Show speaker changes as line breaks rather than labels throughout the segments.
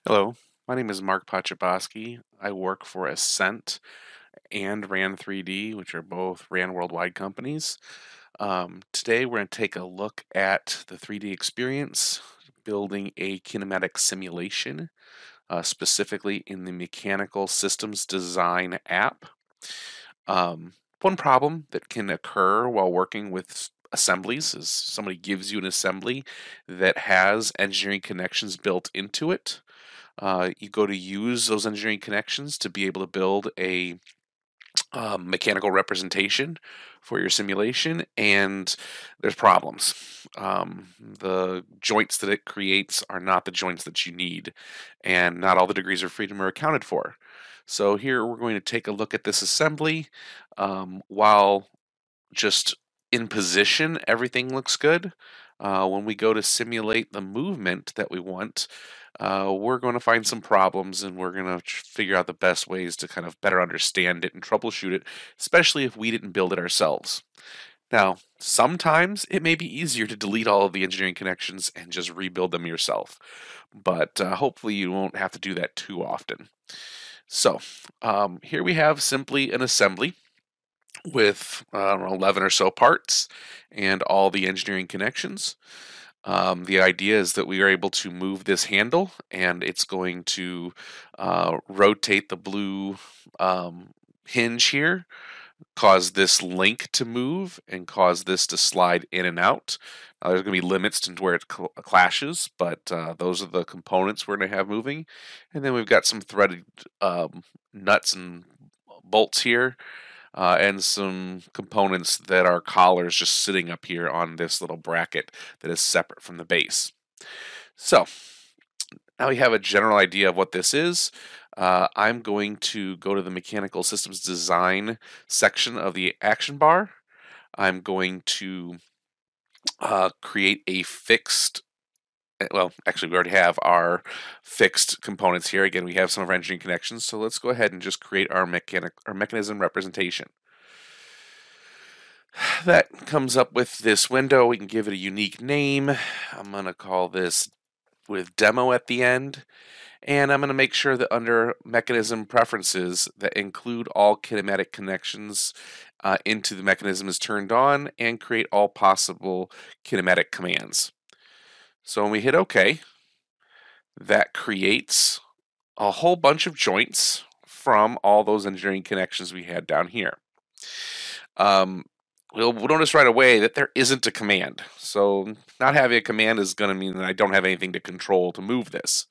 Hello, my name is Mark Pochaboski. I work for Ascent and Ran 3D, which are both Ran Worldwide companies. Today we're going to take a look at the 3D experience, building a kinematic simulation, specifically in the Mechanical Systems Design app. One problem that can occur while working with assemblies is somebody gives you an assembly that has engineering connections built into it. You go to use those engineering connections to be able to build a mechanical representation for your simulation, and there's problems. The joints that it creates are not the joints that you need, and not all the degrees of freedom are accounted for. So here we're going to take a look at this assembly. While just in position, everything looks good. When we go to simulate the movement that we want, we're going to find some problems, and we're going to figure out the best ways to kind of better understand it and troubleshoot it, especially if we didn't build it ourselves. Now, sometimes it may be easier to delete all of the engineering connections and just rebuild them yourself, but hopefully you won't have to do that too often. So here we have simply an assembly with 11 or so parts and all the engineering connections. The idea is that we are able to move this handle, and it's going to rotate the blue hinge here, cause this link to move, and cause this to slide in and out. There's going to be limits to where it clashes, but those are the components we're going to have moving. And then we've got some threaded nuts and bolts here, and some components that are collars just sitting up here on this little bracket that is separate from the base. So now we have a general idea of what this is. I'm going to go to the Mechanical Systems Design section of the action bar. I'm going to create a fixed, well, actually we already have our fixed components here. Again, we have some of our engineering connections, so let's go ahead and just create our mechanism representation. That comes up with this window. We can give it a unique name. I'm going to call this with demo at the end. And I'm going to make sure that under mechanism preferences that include all kinematic connections into the mechanism is turned on, and create all possible kinematic commands. So when we hit OK, that creates a whole bunch of joints from all those engineering connections we had down here. We'll notice right away that there isn't a command. So not having a command is going to mean that I don't have anything to control to move this.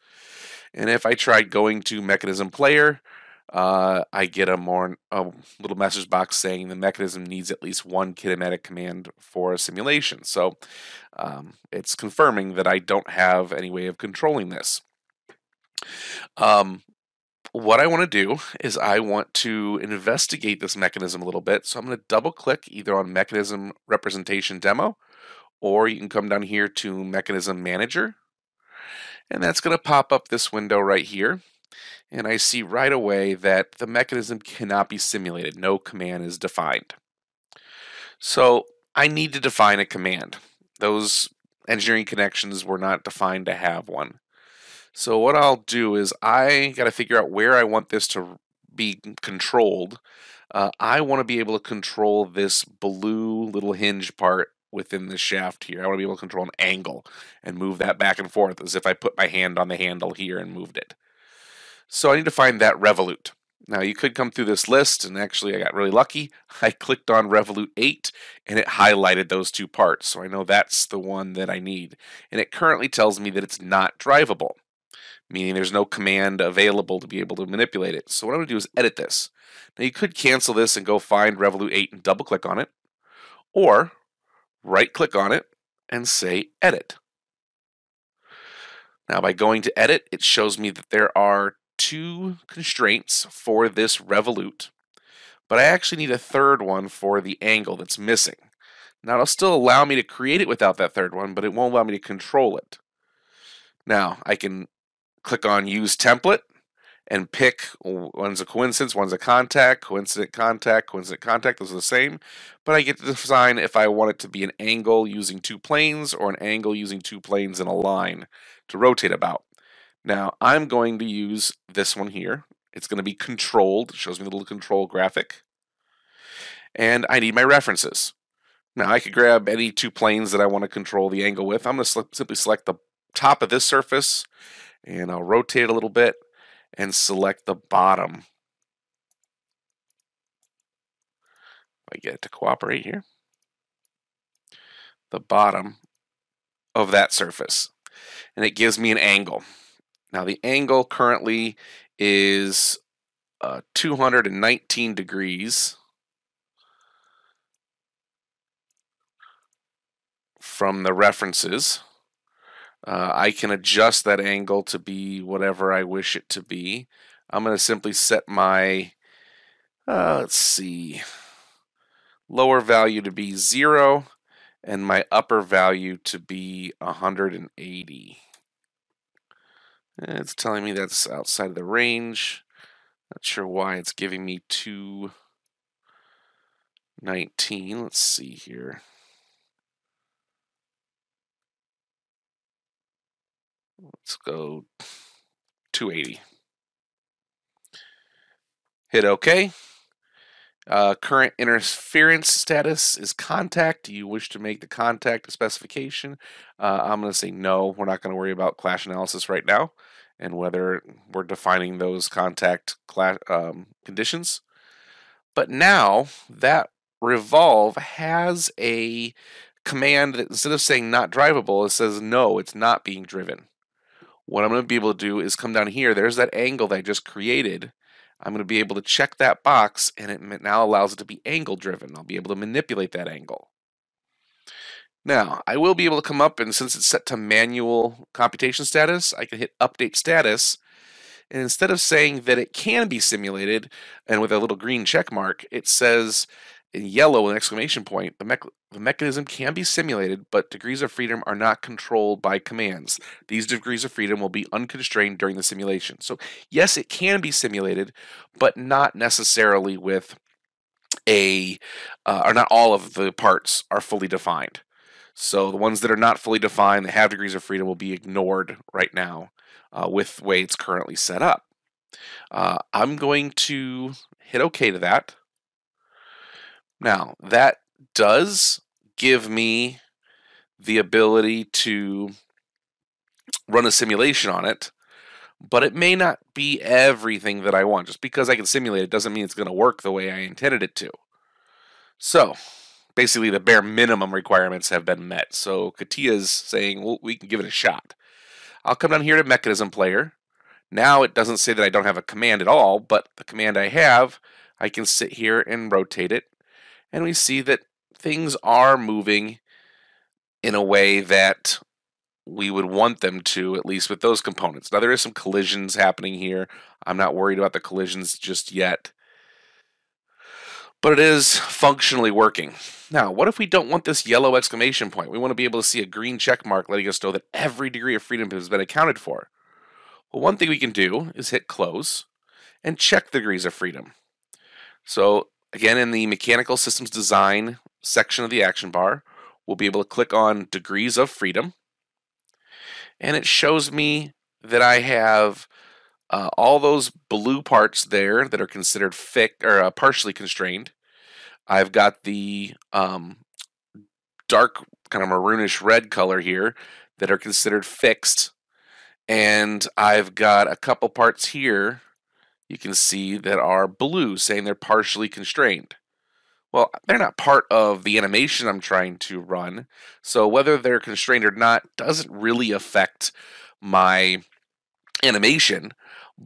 And if I tried going to mechanism player, I get a little message box saying the mechanism needs at least one kinematic command for a simulation. So it's confirming that I don't have any way of controlling this. What I want to do is I want to investigate this mechanism a little bit. So I'm going to double click either on Mechanism Representation Demo, or you can come down here to Mechanism Manager. And that's going to pop up this window right here. And I see right away that the mechanism cannot be simulated. No command is defined. So I need to define a command. Those engineering connections were not defined to have one. So what I'll do is I got to figure out where I want this to be controlled. I want to be able to control this blue little hinge part within the shaft here. I want to be able to control an angle and move that back and forth as if I put my hand on the handle here and moved it. So I need to find that revolute. Now you could come through this list, and actually I got really lucky. I clicked on Revolute 8 and it highlighted those two parts, so I know that's the one that I need. And it currently tells me that it's not drivable, meaning there's no command available to be able to manipulate it. So what I'm going to do is edit this. Now you could cancel this and go find Revolute 8 and double click on it, or right click on it and say edit. Now by going to edit, it shows me that there are two constraints for this revolute, but I actually need a third one for the angle that's missing. Now it'll still allow me to create it without that third one, but it won't allow me to control it. Now I can click on use template and pick one's a coincidence, one's a contact, coincident contact, coincident contact. Those are the same, but I get to decide if I want it to be an angle using two planes or an angle using two planes and a line to rotate about. Now I'm going to use this one here. It's going to be controlled. It shows me the little control graphic. And I need my references. Now I could grab any two planes that I want to control the angle with. I'm going to simply select the top of this surface, and I'll rotate it a little bit and select the bottom. I get it to cooperate here. The bottom of that surface. And it gives me an angle. Now the angle currently is 219 degrees from the references. I can adjust that angle to be whatever I wish it to be. I'm going to simply set my, let's see, lower value to be 0 and my upper value to be 180. It's telling me that's outside of the range. Not sure why it's giving me 219. Let's see here. Let's go 280. Hit OK. Current interference status is contact. Do you wish to make the contact a specification? I'm going to say no. We're not going to worry about clash analysis right now and whether we're defining those contact conditions. But now that revolve has a command that instead of saying not drivable, it says no, it's not being driven. What I'm going to be able to do is come down here. There's that angle that I just created. I'm going to be able to check that box, and it now allows it to be angle driven. I'll be able to manipulate that angle. Now, I will be able to come up, and since it's set to manual computation status, I can hit update status, and instead of saying that it can be simulated, and with a little green check mark, it says in yellow an exclamation point, the mechanism can be simulated, but degrees of freedom are not controlled by commands. These degrees of freedom will be unconstrained during the simulation. So yes, it can be simulated, but not necessarily with or not all of the parts are fully defined. So the ones that are not fully defined, that have degrees of freedom, will be ignored right now with the way it's currently set up. I'm going to hit OK to that. Now, that does give me the ability to run a simulation on it, but it may not be everything that I want. Just because I can simulate it doesn't mean it's going to work the way I intended it to. So, basically the bare minimum requirements have been met. So, CATIA's saying, well, we can give it a shot. I'll come down here to Mechanism Player. Now it doesn't say that I don't have a command at all, but the command I have, I can sit here and rotate it. And we see that things are moving in a way that we would want them to, at least with those components. Now, there is some collisions happening here. I'm not worried about the collisions just yet, but it is functionally working. Now, what if we don't want this yellow exclamation point? We want to be able to see a green check mark letting us know that every degree of freedom has been accounted for. Well, one thing we can do is hit close and check the degrees of freedom. So again, in the Mechanical Systems Design section of the action bar, we'll be able to click on Degrees of Freedom, and it shows me that I have all those blue parts there that are considered partially constrained. I've got the dark kind of maroonish red color here that are considered fixed, and I've got a couple parts here you can see that are blue, saying they're partially constrained. Well, they're not part of the animation I'm trying to run, so whether they're constrained or not doesn't really affect my animation,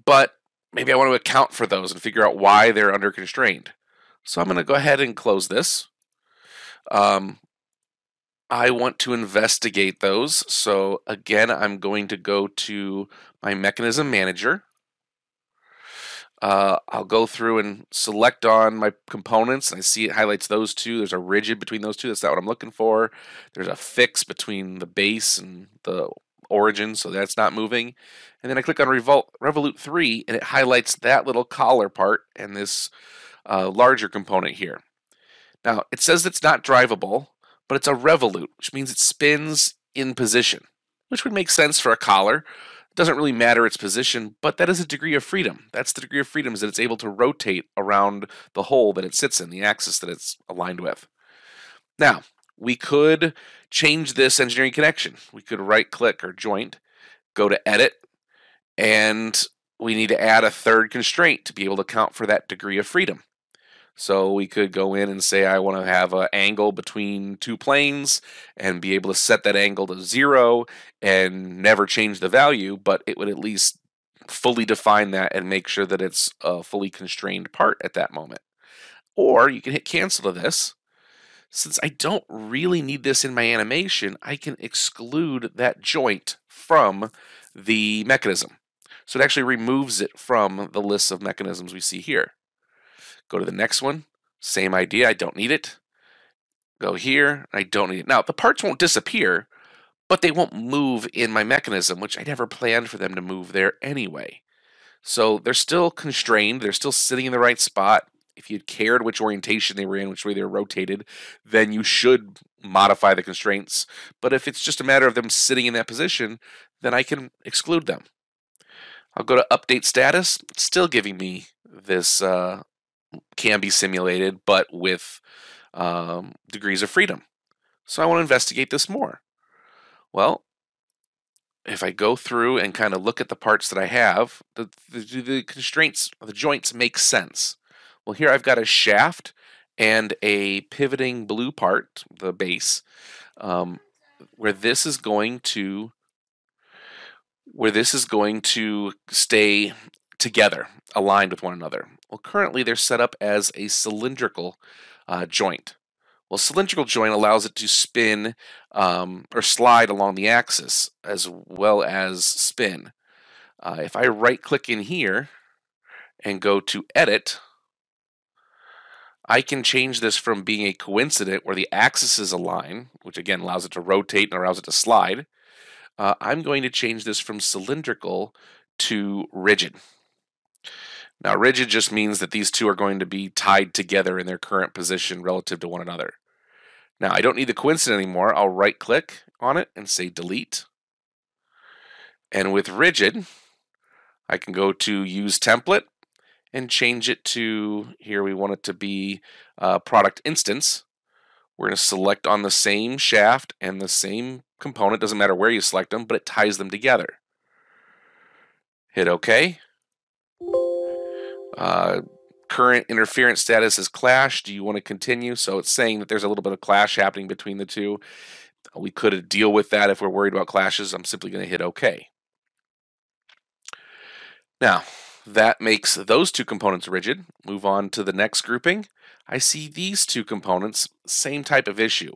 but maybe I want to account for those and figure out why they're under constrained. So I'm going to go ahead and close this. I want to investigate those, so again, I'm going to go to my Mechanism Manager. I'll go through and select on my components, and I see it highlights those two. There's a rigid between those two. That's not what I'm looking for. There's a fix between the base and the origin, so that's not moving. And then I click on Revolute 3, and it highlights that little collar part and this larger component here. Now, it says it's not drivable, but it's a revolute, which means it spins in position, which would make sense for a collar. It doesn't really matter its position, but that is a degree of freedom. That's the degree of freedom, is that it's able to rotate around the hole that it sits in, the axis that it's aligned with. Now, we could change this engineering connection. We could right click or joint, go to edit, and we need to add a third constraint to be able to account for that degree of freedom. So we could go in and say I want to have an angle between two planes and be able to set that angle to 0 and never change the value, but it would at least fully define that and make sure that it's a fully constrained part at that moment. Or you can hit cancel to this. Since I don't really need this in my animation, I can exclude that joint from the mechanism. So it actually removes it from the list of mechanisms we see here. Go to the next one, same idea, I don't need it. Go here, I don't need it. Now, the parts won't disappear, but they won't move in my mechanism, which I never planned for them to move there anyway. So they're still constrained, they're still sitting in the right spot. If you cared which orientation they were in, which way they were rotated, then you should modify the constraints. But if it's just a matter of them sitting in that position, then I can exclude them. I'll go to update status. It's still giving me this can be simulated, but with degrees of freedom. So I want to investigate this more. Well, if I go through and kind of look at the parts that I have, the constraints, the joints make sense. Well, here I've got a shaft and a pivoting blue part, the base, where this is going to stay together, aligned with one another. Well, currently they're set up as a cylindrical joint. Well, cylindrical joint allows it to spin or slide along the axis as well as spin. If I right click in here and go to edit, I can change this from being a coincident where the axis is aligned, which again allows it to rotate and allows it to slide. I'm going to change this from cylindrical to rigid. Now, rigid just means that these two are going to be tied together in their current position relative to one another. Now, I don't need the coincident anymore. I'll right click on it and say delete. And with rigid, I can go to use template and change it to, here we want it to be product instance. We're going to select on the same shaft and the same component. Doesn't matter where you select them, but it ties them together. Hit OK. Current interference status is clash. Do you want to continue? So it's saying that there's a little bit of clash happening between the two. We could deal with that if we're worried about clashes. I'm simply going to hit OK. Now, that makes those two components rigid. Move on to the next grouping. I see these two components, same type of issue.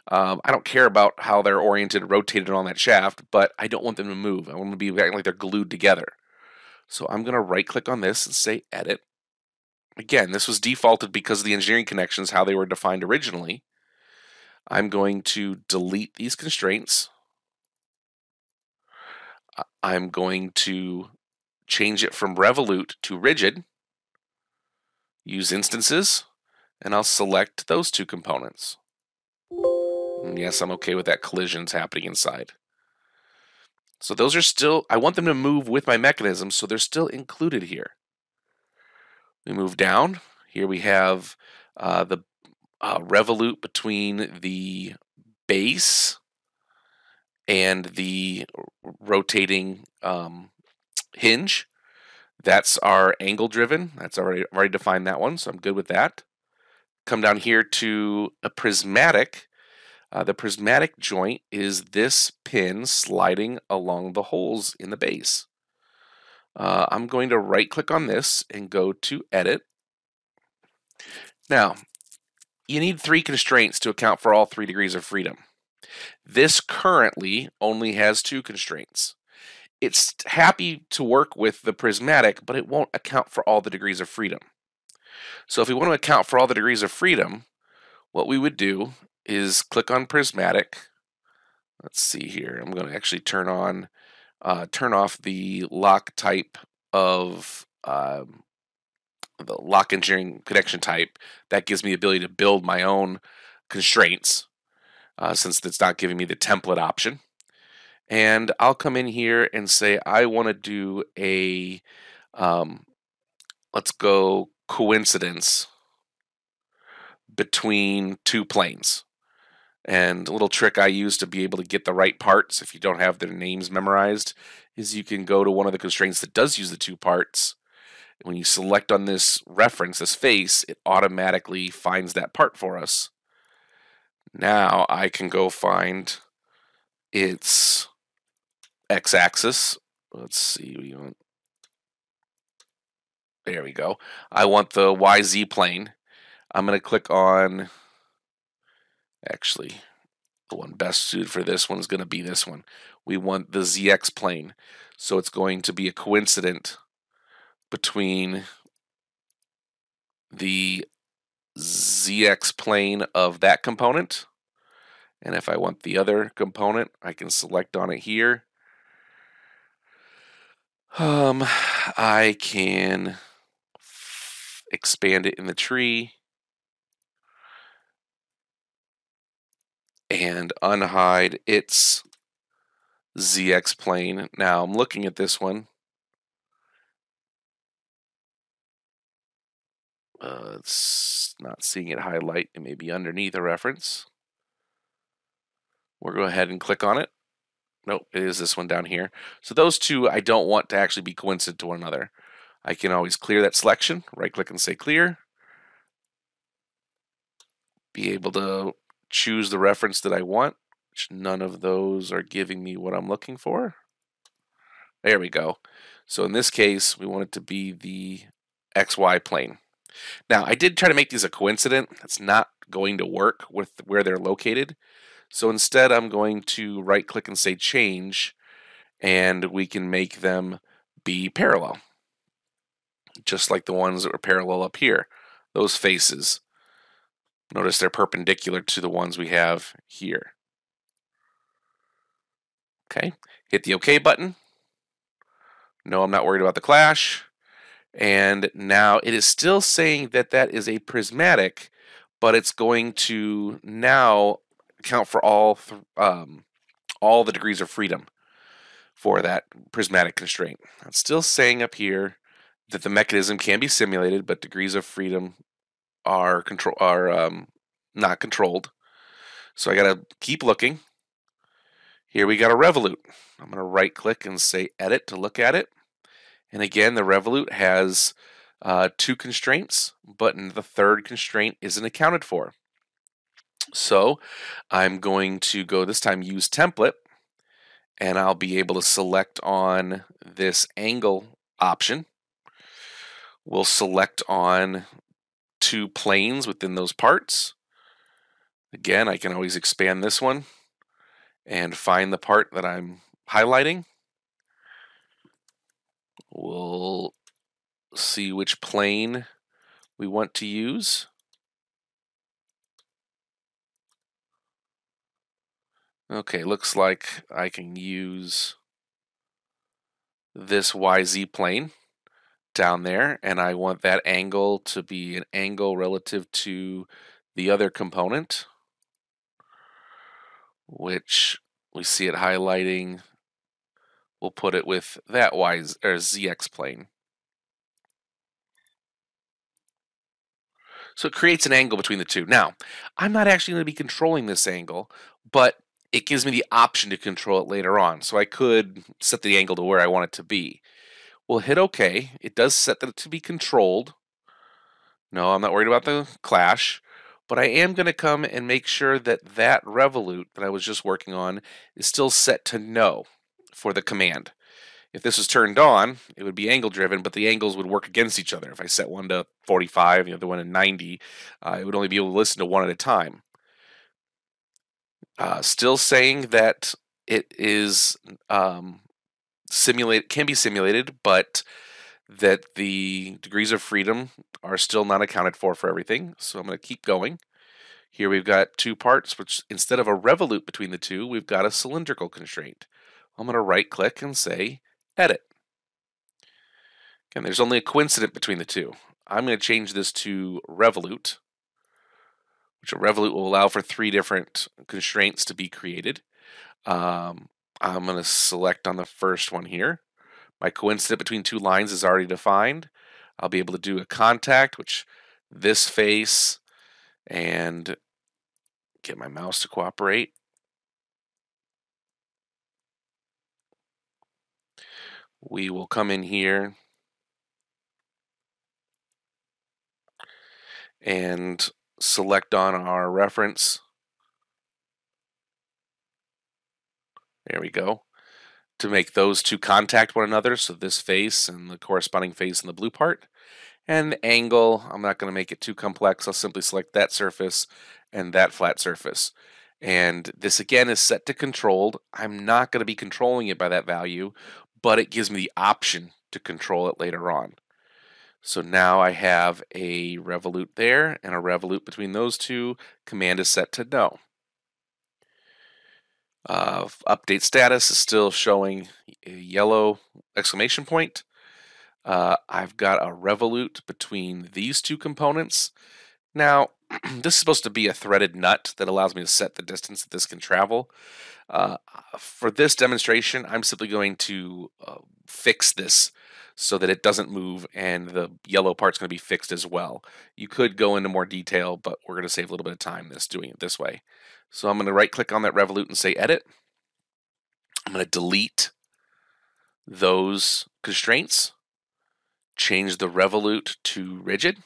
I don't care about how they're oriented, rotated on that shaft, but I don't want them to move. I want them to be like they're glued together. So I'm going to right click on this and say edit. Again, this was defaulted because of the engineering connections, how they were defined originally. I'm going to delete these constraints. I'm going to change it from revolute to rigid. Use instances, and I'll select those two components. And yes, I'm okay with that collisions happening inside. So those are still, I want them to move with my mechanism, so they're still included here. We move down. Here we have the revolute between the base and the rotating hinge. That's our angle driven. That's already defined that one, so I'm good with that. Come down here to a prismatic. The prismatic joint is this pin sliding along the holes in the base. I'm going to right click on this and go to edit. Now, you need 3 constraints to account for all 3 degrees of freedom. This currently only has 2 constraints. It's happy to work with the prismatic, but it won't account for all the degrees of freedom. So if we want to account for all the degrees of freedom, what we would do is click on prismatic. Let's see here. I'm going to actually turn off the lock type of the lock engineering connection type. That gives me the ability to build my own constraints since it's not giving me the template option. And I'll come in here and say I want to do a, um, let's go coincidence between two planes. And a little trick I use to be able to get the right parts if you don't have their names memorized is you can go to one of the constraints that does use the two parts. When you select on this reference, this face, it automatically finds that part for us. Now I can go find its x-axis. Let's see. There we go. I want the YZ plane. I'm going to click on, actually, the one best suited for this one is going to be this one. We want the ZX plane. So it's going to be a coincident between the ZX plane of that component. And if I want the other component, I can select on it here. I can expand it in the tree and unhide its ZX plane. Now I'm looking at this one. It's not seeing it highlight. It may be underneath a reference. We'll go ahead and click on it. Nope, it is this one down here. So those two I don't want to actually be coincident to one another. I can always clear that selection, right click and say clear. Be able to choose the reference that I want, which none of those are giving me what I'm looking for. There we go. So in this case, we want it to be the XY plane. Now, I did try to make these a coincident. That's not going to work with where they're located. So instead, I'm going to right click and say change, and we can make them be parallel, just like the ones that were parallel up here. Those faces. Notice they're perpendicular to the ones we have here. Okay, hit the OK button. No, I'm not worried about the clash. And now it is still saying that that is a prismatic, but it's going to now account for all the degrees of freedom for that prismatic constraint. It's still saying up here that the mechanism can be simulated, but degrees of freedom are not controlled. So I got to keep looking. Here we got a revolute. I'm going to right click and say edit to look at it. And again, the revolute has two constraints, but the third constraint isn't accounted for. So I'm going to go this time use template, and I'll be able to select on this angle option. We'll select on two planes within those parts. Again, I can always expand this one and find the part that I'm highlighting. We'll see which plane we want to use. Okay, looks like I can use this YZ plane down there, and I want that angle to be an angle relative to the other component, which we see it highlighting. We'll put it with that ZX plane. So it creates an angle between the two. Now, I'm not actually going to be controlling this angle, but it gives me the option to control it later on. So I could set the angle to where I want it to be. We'll hit OK. It does set that to be controlled. No, I'm not worried about the clash, but I am going to come and make sure that that revolute that I was just working on is still set to no for the command. If this was turned on, it would be angle driven, but the angles would work against each other. If I set one to 45, the other one to 90, it would only be able to listen to one at a time. Still saying that it is can be simulated, but that the degrees of freedom are still not accounted for everything. So I'm going to keep going. Here we've got two parts, which instead of a revolute between the two, we've got a cylindrical constraint. I'm going to right click and say edit. Again, there's only a coincident between the two. I'm going to change this to revolute, which a revolute will allow for three different constraints to be created. I'm going to select on the first one here. My coincident between two lines is already defined. I'll be able to do a contact, which this face, and get my mouse to cooperate. We will come in here and select on our reference. There we go. To make those two contact one another, so this face and the corresponding face in the blue part. And the angle, I'm not going to make it too complex. I'll simply select that surface and that flat surface. And this again is set to controlled. I'm not going to be controlling it by that value, but it gives me the option to control it later on. So now I have a revolute there and a revolute between those two. Command is set to no. Update status is still showing a yellow exclamation point. I've got a revolute between these two components. Now, this is supposed to be a threaded nut that allows me to set the distance that this can travel. For this demonstration, I'm simply going to fix this so that it doesn't move and the yellow part's going to be fixed as well. You could go into more detail, but we're going to save a little bit of time doing it this way. So I'm going to right click on that revolute and say edit. I'm going to delete those constraints, change the revolute to rigid,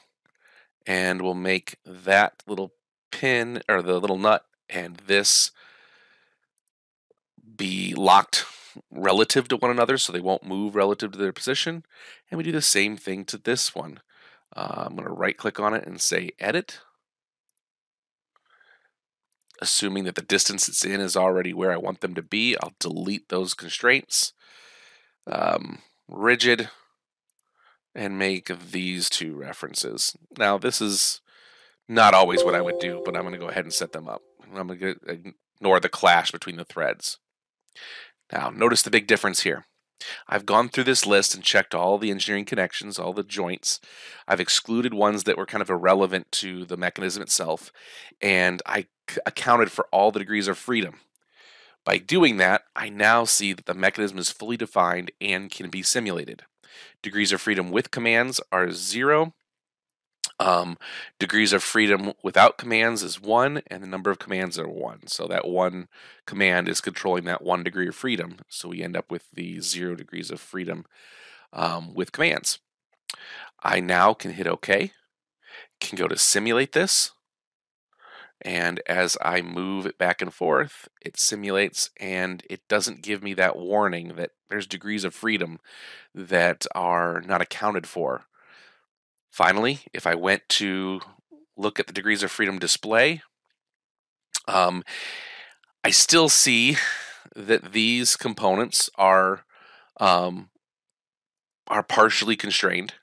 and we'll make that little pin or the little nut and this be locked relative to one another so they won't move relative to their position. And we do the same thing to this one. I'm going to right click on it and say edit. Assuming that the distance it's in is already where I want them to be, I'll delete those constraints. Rigid, and make these two references. Now this is not always what I would do, but I'm going to go ahead and set them up. I'm going to ignore the clash between the threads. Now notice the big difference here. I've gone through this list and checked all the engineering connections, all the joints. I've excluded ones that were kind of irrelevant to the mechanism itself, and I accounted for all the degrees of freedom. By doing that, I now see that the mechanism is fully defined and can be simulated. Degrees of freedom with commands are 0. Degrees of freedom without commands is 1, and the number of commands are 1. So that one command is controlling that 1 degree of freedom. So we end up with the 0 degrees of freedom with commands. I now can hit OK, can go to simulate this, and as I move it back and forth, it simulates, and it doesn't give me that warning that there's degrees of freedom that are not accounted for. Finally, if I went to look at the degrees of freedom display, I still see that these components are partially constrained.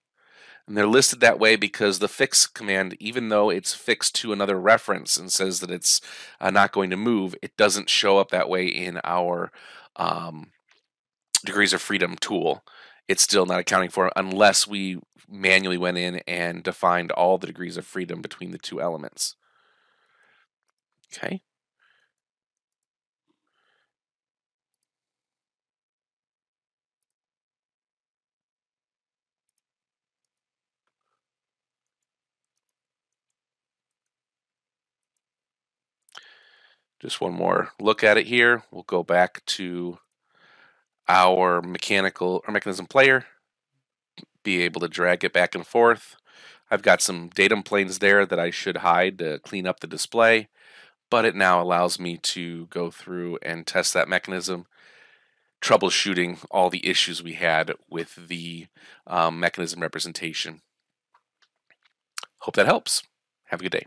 And they're listed that way because the fix command, even though it's fixed to another reference and says that it's not going to move, it doesn't show up that way in our degrees of freedom tool. It's still not accounting for it unless we manually went in and defined all the degrees of freedom between the two elements. Okay. Just one more look at it here. We'll go back to our mechanism player, be able to drag it back and forth. I've got some datum planes there that I should hide to clean up the display, but it now allows me to go through and test that mechanism, troubleshooting all the issues we had with the mechanism representation. Hope that helps. Have a good day.